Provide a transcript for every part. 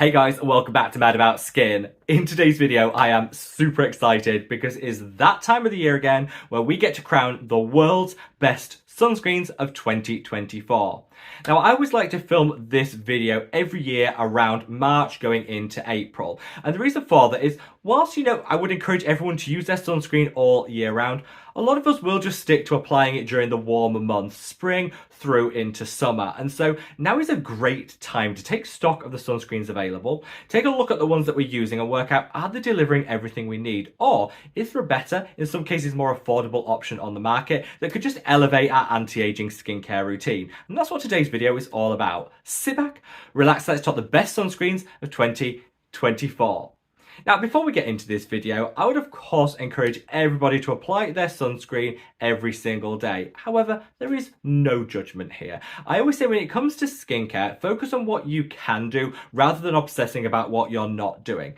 Hey guys, welcome back to Mad About Skin. In today's video, I am super excited because it is that time of the year again where we get to crown the world's best sunscreens of 2024. Now, I always like to film this video every year around March going into April. And the reason for that is, whilst, I would encourage everyone to use their sunscreen all year round, a lot of us will just stick to applying it during the warmer months, spring through into summer. And so now is a great time to take stock of the sunscreens available, take a look at the ones that we're using and work out, are they delivering everything we need? Or is there a better, in some cases more affordable option on the market that could just elevate our anti-aging skincare routine? And that's what today's video is all about. Sit back, relax, let's talk the best sunscreens of 2024. Now, before we get into this video, I would of course encourage everybody to apply their sunscreen every single day. However, there is no judgment here. I always say when it comes to skincare, focus on what you can do rather than obsessing about what you're not doing.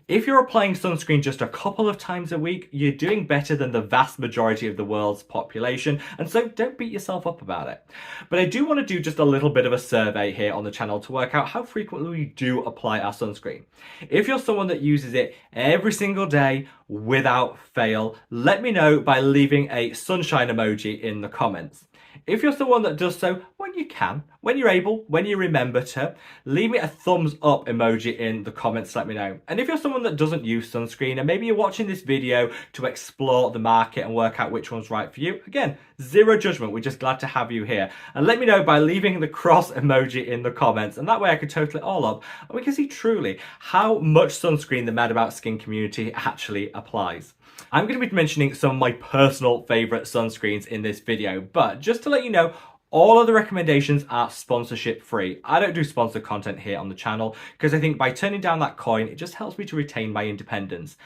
If you're applying sunscreen just a couple of times a week, you're doing better than the vast majority of the world's population, and so don't beat yourself up about it. But I do want to do just a little bit of a survey here on the channel to work out how frequently we do apply our sunscreen. If you're someone that uses it every single day without fail, let me know by leaving a sunshine emoji in the comments. If you're someone that does so when you can, when you're able, when you remember to, leave me a thumbs up emoji in the comments, let me know. And if you're someone that doesn't use sunscreen and maybe you're watching this video to explore the market and work out which one's right for you, again, zero judgment, we're just glad to have you here. And let me know by leaving the cross emoji in the comments, and that way I can total it all up and we can see truly how much sunscreen the Mad About Skin community actually applies. I'm going to be mentioning some of my personal favourite sunscreens in this video, but just to let you know, all of the recommendations are sponsorship free. I don't do sponsored content here on the channel because I think by turning down that coin, it just helps me to retain my independence.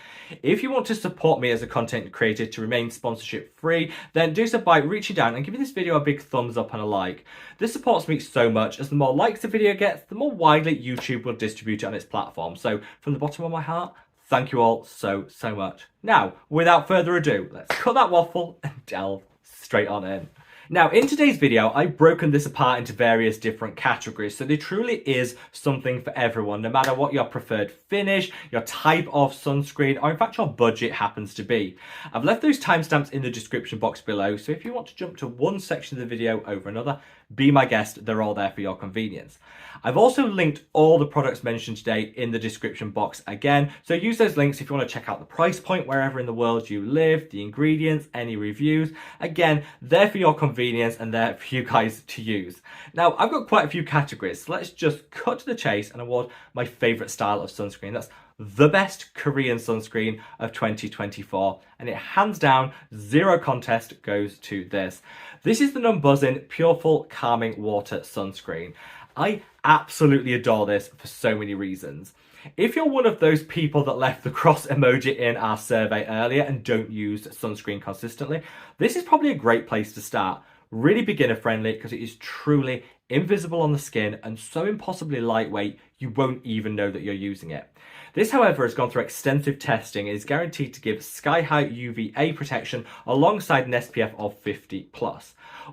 If you want to support me as a content creator to remain sponsorship free, then do so by reaching down and giving this video a big thumbs up and a like. This supports me so much, as the more likes the video gets, the more widely YouTube will distribute it on its platform. So from the bottom of my heart, thank you all so much. Now, without further ado, let's cut that waffle and delve straight on in. Now, in today's video, I've broken this apart into various different categories, so there truly is something for everyone, no matter what your preferred finish, your type of sunscreen, or in fact your budget happens to be. I've left those timestamps in the description box below, so if you want to jump to one section of the video over another, be my guest, they're all there for your convenience. I've also linked all the products mentioned today in the description box again, so use those links if you want to check out the price point wherever in the world you live, the ingredients, any reviews. Again, they're for your convenience and they're for you guys to use. Now, I've got quite a few categories, so let's just cut to the chase and award my favourite style of sunscreen. That's the best Korean sunscreen of 2024, and it hands down, zero contest, goes to this. This is the Numbuzzin Pureful Calming Water Sunscreen. I absolutely adore this for so many reasons. If you're one of those people that left the cross emoji in our survey earlier and don't use sunscreen consistently, this is probably a great place to start. Really beginner friendly because it is truly invisible on the skin and so impossibly lightweight you won't even know that you're using it. This, however, has gone through extensive testing and is guaranteed to give sky-high UVA protection alongside an SPF of 50+.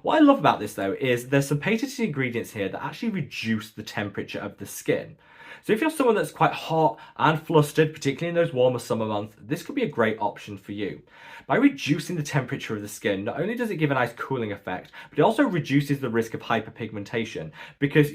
What I love about this though is there's some patented ingredients here that actually reduce the temperature of the skin. So if you're someone that's quite hot and flustered, particularly in those warmer summer months, this could be a great option for you. By reducing the temperature of the skin, not only does it give a nice cooling effect, but it also reduces the risk of hyperpigmentation because,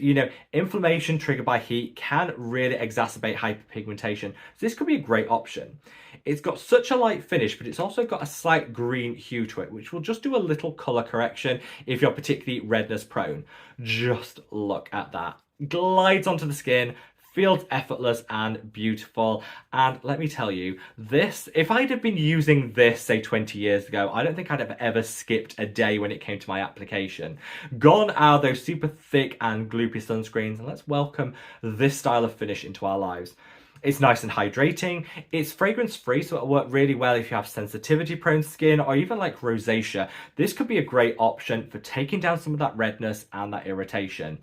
inflammation triggered by heat can really exacerbate hyperpigmentation. So this could be a great option. It's got such a light finish, but it's also got a slight green hue to it, which will just do a little color correction if you're particularly redness prone. Just look at that. Glides onto the skin, feels effortless and beautiful. And let me tell you, this, if I'd have been using this, say 20 years ago, I don't think I'd have ever skipped a day when it came to my application. Gone are those super thick and gloopy sunscreens, and let's welcome this style of finish into our lives. It's nice and hydrating, it's fragrance free, so it'll work really well if you have sensitivity prone skin or even like rosacea. This could be a great option for taking down some of that redness and that irritation.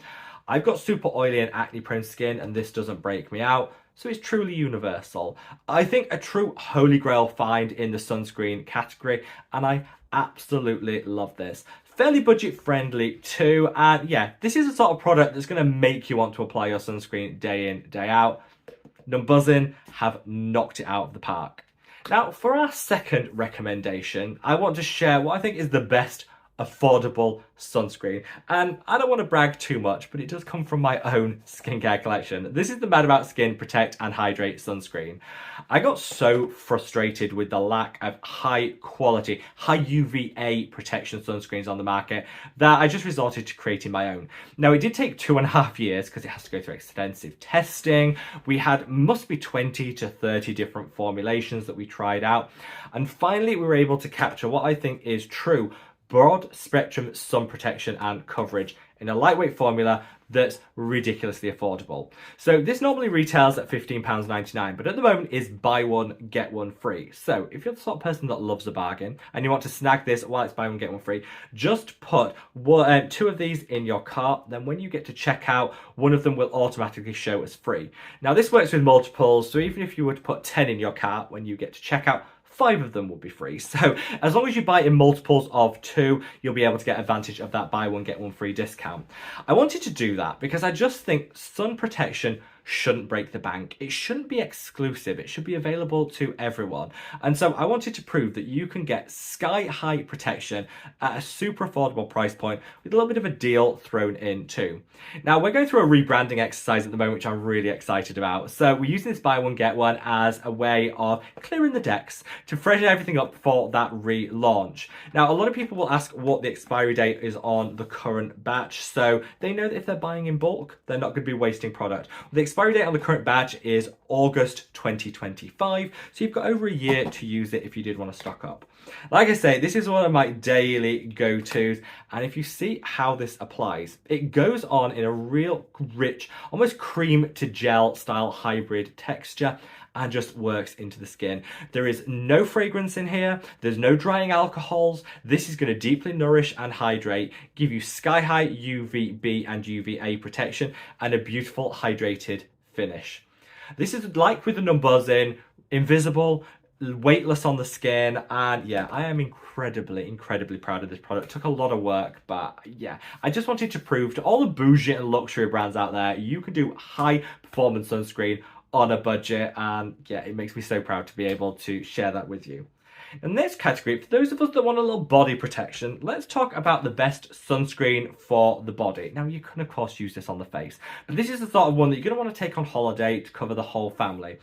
I've got super oily and acne prone skin and this doesn't break me out, so it's truly universal. I think a true holy grail find in the sunscreen category, and I absolutely love this. Fairly budget friendly too, and yeah, this is the sort of product that's going to make you want to apply your sunscreen day in, day out. Numbuzin have knocked it out of the park. Now, for our second recommendation, I want to share what I think is the best affordable sunscreen. And I don't want to brag too much, but it does come from my own skincare collection. This is the Mad About Skin Protect and Hydrate sunscreen. I got so frustrated with the lack of high quality, high UVA protection sunscreens on the market that I just resorted to creating my own. Now, it did take 2.5 years because it has to go through extensive testing. We had must be 20 to 30 different formulations that we tried out. And finally, we were able to capture what I think is true broad spectrum sun protection and coverage in a lightweight formula that's ridiculously affordable. So this normally retails at £15.99, but at the moment is buy one, get one free. So if you're the sort of person that loves a bargain and you want to snag this while it's buy one, get one free, just put two of these in your cart. Then when you get to checkout, one of them will automatically show as free. Now this works with multiples, so even if you were to put 10 in your cart, when you get to checkout, 5 of them will be free. So as long as you buy in multiples of 2, you'll be able to get advantage of that buy one, get one free discount. I wanted to do that because I just think sun protection shouldn't break the bank. It shouldn't be exclusive. It should be available to everyone. And so I wanted to prove that you can get sky-high protection at a super affordable price point with a little bit of a deal thrown in too. Now, we're going through a rebranding exercise at the moment, which I'm really excited about. So we're using this buy one, get one as a way of clearing the decks to freshen everything up for that relaunch. Now, a lot of people will ask what the expiry date is on the current batch, so they know that if they're buying in bulk, they're not going to be wasting product. The expiry date on the current batch is August 2025, so you've got over a year to use it if you did want to stock up. Like I say, this is one of my daily go-tos, and if you see how this applies, it goes on in a real rich, almost cream to gel style hybrid texture and just works into the skin. There is no fragrance in here, there's no drying alcohols. This is going to deeply nourish and hydrate, give you sky-high UVB and UVA protection, and a beautiful hydrated finish. This is like with the Numbuzin, invisible, weightless on the skin, and yeah, I am incredibly proud of this product. It took a lot of work, but yeah, I just wanted to prove to all the bougie and luxury brands out there, you can do high performance sunscreen on a budget, and yeah, it makes me so proud to be able to share that with you. In this category, for those of us that want a little body protection, let's talk about the best sunscreen for the body. Now, you can of course use this on the face, but this is the sort of one that you're going to want to take on holiday to cover the whole family.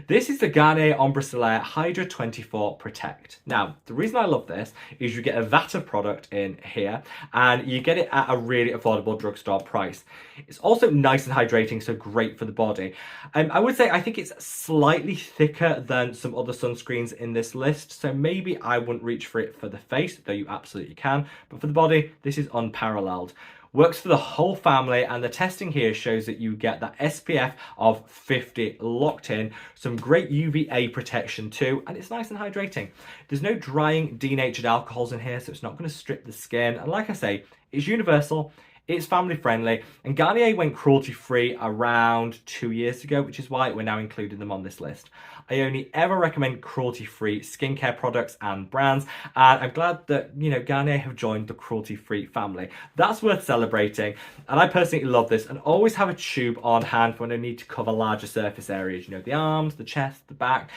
This is the Garnier Ombre Solaire Hydra 24 Protect. Now, the reason I love this is you get a vat of product in here, and you get it at a really affordable drugstore price. It's also nice and hydrating, so great for the body. I would say I think it's slightly thicker than some other sunscreens in this list, so maybe I wouldn't reach for it for the face, though you absolutely can, but for the body, this is unparalleled. Works for the whole family, and the testing here shows that you get that SPF of 50 locked in, some great UVA protection too, and it's nice and hydrating. There's no drying denatured alcohols in here, so it's not going to strip the skin, and like I say, it's universal. It's family friendly, and Garnier went cruelty free around 2 years ago, which is why we're now including them on this list. I only ever recommend cruelty free skincare products and brands, and I'm glad that, you know, Garnier have joined the cruelty free family. That's worth celebrating, and I personally love this and always have a tube on hand for when I need to cover larger surface areas, you know, the arms, the chest, the back.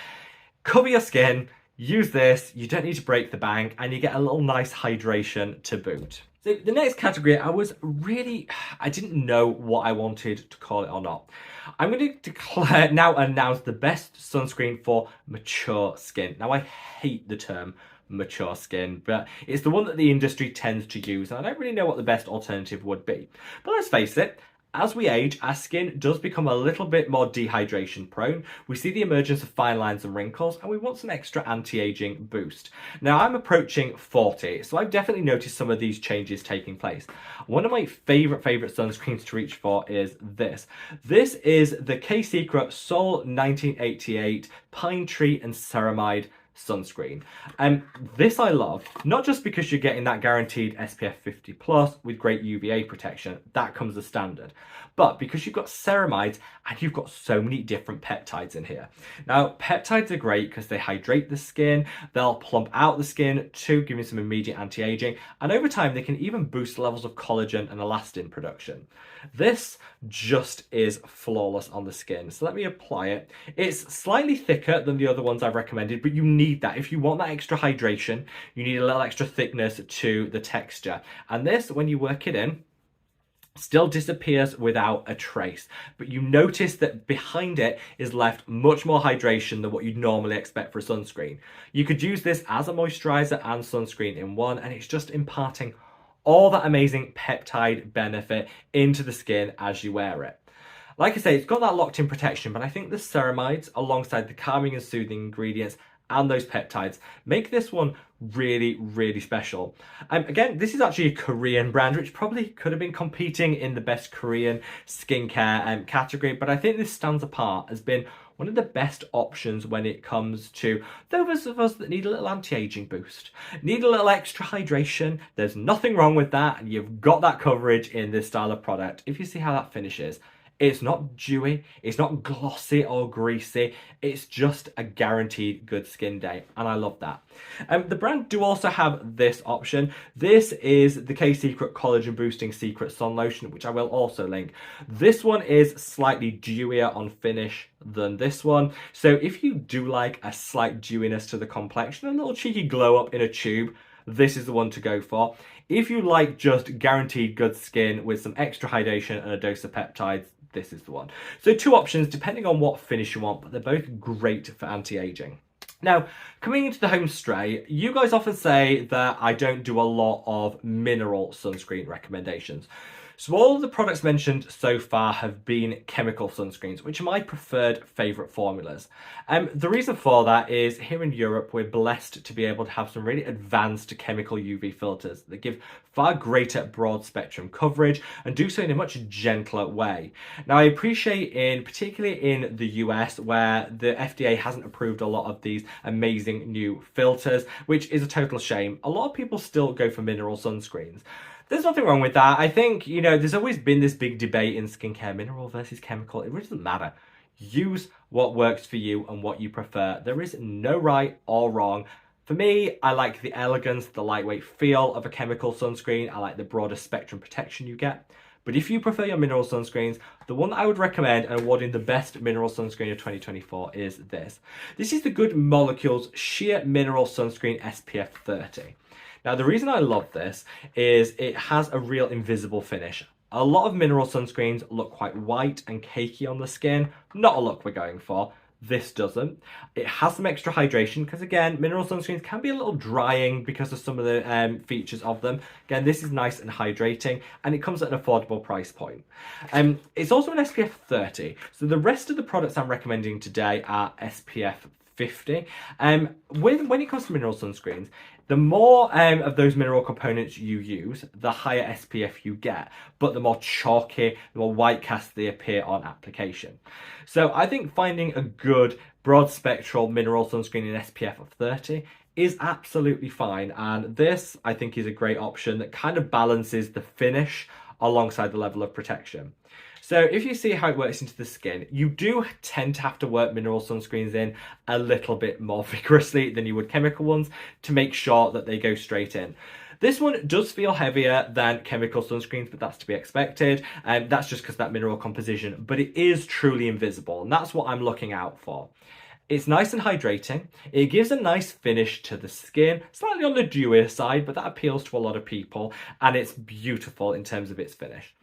Cover your skin, use this, you don't need to break the bank, and you get a little nice hydration to boot. So the next category, I didn't know what I wanted to call it or not. I'm going to now announce the best sunscreen for mature skin. Now, I hate the term mature skin, but it's the one that the industry tends to use, and I don't really know what the best alternative would be. But let's face it, as we age, our skin does become a little bit more dehydration prone. We see the emergence of fine lines and wrinkles, and we want some extra anti-aging boost. Now, I'm approaching 40, so I've definitely noticed some of these changes taking place. One of my favorite sunscreens to reach for is this. This is the K-Secret Sol 1988 Pine Tree and Ceramide sunscreen. And this I love, not just because you're getting that guaranteed SPF 50 plus with great UVA protection, that comes as standard, But because you've got ceramides and you've got so many different peptides in here. Now, peptides are great because they hydrate the skin, they'll plump out the skin to give you some immediate anti-aging, and over time they can even boost levels of collagen and elastin production. This just is flawless on the skin. So let me apply it. It's slightly thicker than the other ones I've recommended, but you need that. If you want that extra hydration, you need a little extra thickness to the texture. And this, when you work it in, still disappears without a trace, but you notice that behind it is left much more hydration than what you'd normally expect for a sunscreen. You could use this as a moisturizer and sunscreen in one, and it's just imparting all that amazing peptide benefit into the skin as you wear it. Like I say, it's got that locked-in protection, but I think the ceramides, alongside the calming and soothing ingredients and those peptides, make this one really, really special. Again, this is actually a Korean brand, which probably could have been competing in the best Korean skincare category, but I think this stands apart as being one of the best options when it comes to those of us that need a little anti-aging boost, need a little extra hydration. There's nothing wrong with that, and you've got that coverage in this style of product. If you see how that finishes, it's not dewy, it's not glossy or greasy, it's just a guaranteed good skin day, and I love that. The brand do also have this option. This is the K-Secret Collagen Boosting Secret Sun Lotion, which I will also link. This one is slightly dewier on finish than this one, so if you do like a slight dewiness to the complexion, a little cheeky glow up in a tube, this is the one to go for. If you like just guaranteed good skin with some extra hydration and a dose of peptides, this is the one. So two options depending on what finish you want, but they're both great for anti-aging. Now, coming into the home straight, you guys often say that I don't do a lot of mineral sunscreen recommendations. So all of the products mentioned so far have been chemical sunscreens, which are my preferred favourite formulas. The reason for that is here in Europe, we're blessed to be able to have some really advanced chemical UV filters that give far greater broad spectrum coverage and do so in a much gentler way. Now, I appreciate particularly in the US, where the FDA hasn't approved a lot of these amazing new filters, which is a total shame. A lot of people still go for mineral sunscreens. There's nothing wrong with that. I think, there's always been this big debate in skincare, mineral versus chemical. It really doesn't matter. Use what works for you and what you prefer. There is no right or wrong. For me, I like the elegance, the lightweight feel of a chemical sunscreen. I like the broader spectrum protection you get. But if you prefer your mineral sunscreens, the one that I would recommend and awarding the best mineral sunscreen of 2024 is this. This is the Good Molecules Sheer Mineral Sunscreen SPF 30. Now, the reason I love this is it has a real invisible finish. A lot of mineral sunscreens look quite white and cakey on the skin, not a look we're going for. This doesn't. It has some extra hydration because, again, mineral sunscreens can be a little drying because of some of the features of them. Again, this is nice and hydrating, and it comes at an affordable price point. It's also an SPF 30. So the rest of the products I'm recommending today are SPF 50. When it comes to mineral sunscreens, the more of those mineral components you use, the higher SPF you get, but the more chalky, the more white cast they appear on application. So I think finding a good broad spectral mineral sunscreen in SPF of 30 is absolutely fine, and this I think is a great option that kind of balances the finish alongside the level of protection. So if you see how it works into the skin, you do tend to have to work mineral sunscreens in a little bit more vigorously than you would chemical ones to make sure that they go straight in. This one does feel heavier than chemical sunscreens, but that's to be expected. And that's just because of that mineral composition, but it is truly invisible, and that's what I'm looking out for. It's nice and hydrating. It gives a nice finish to the skin, slightly on the dewier side, but that appeals to a lot of people, and it's beautiful in terms of its finish.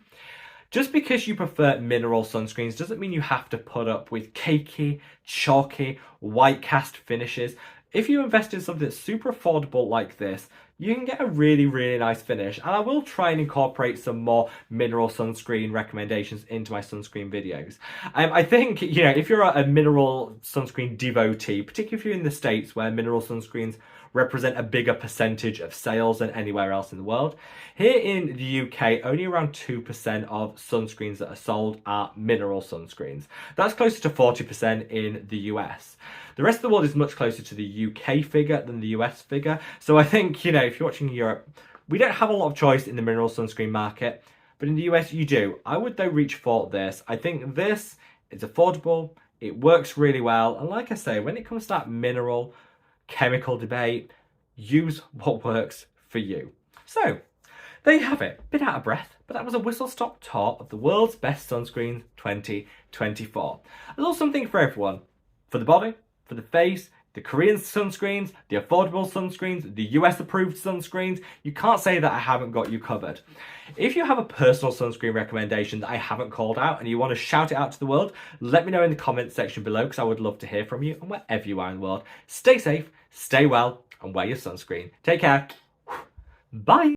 Just because you prefer mineral sunscreens doesn't mean you have to put up with cakey, chalky, white cast finishes. If you invest in something that's super affordable like this, you can get a really, really nice finish. And I will try and incorporate some more mineral sunscreen recommendations into my sunscreen videos. I think, if you're a mineral sunscreen devotee, particularly if you're in the States where mineral sunscreens represent a bigger percentage of sales than anywhere else in the world. Here in the UK, only around 2% of sunscreens that are sold are mineral sunscreens. That's closer to 40% in the US. The rest of the world is much closer to the UK figure than the US figure. So I think, if you're watching Europe, we don't have a lot of choice in the mineral sunscreen market. but in the US you do. I would though reach for this. I think this is affordable, it works really well, and like I say, when it comes to that mineral chemical debate, use what works for you. So there you have it. Bit out of breath, but that was a whistle-stop tour of the world's best sunscreen 2024. There's also something for everyone. For the body, for the face, the Korean sunscreens, the affordable sunscreens, the US approved sunscreens. You can't say that I haven't got you covered. If you have a personal sunscreen recommendation that I haven't called out and you want to shout it out to the world, let me know in the comments section below because I would love to hear from you. And wherever you are in the world, stay safe, stay well, and wear your sunscreen. Take care. Bye.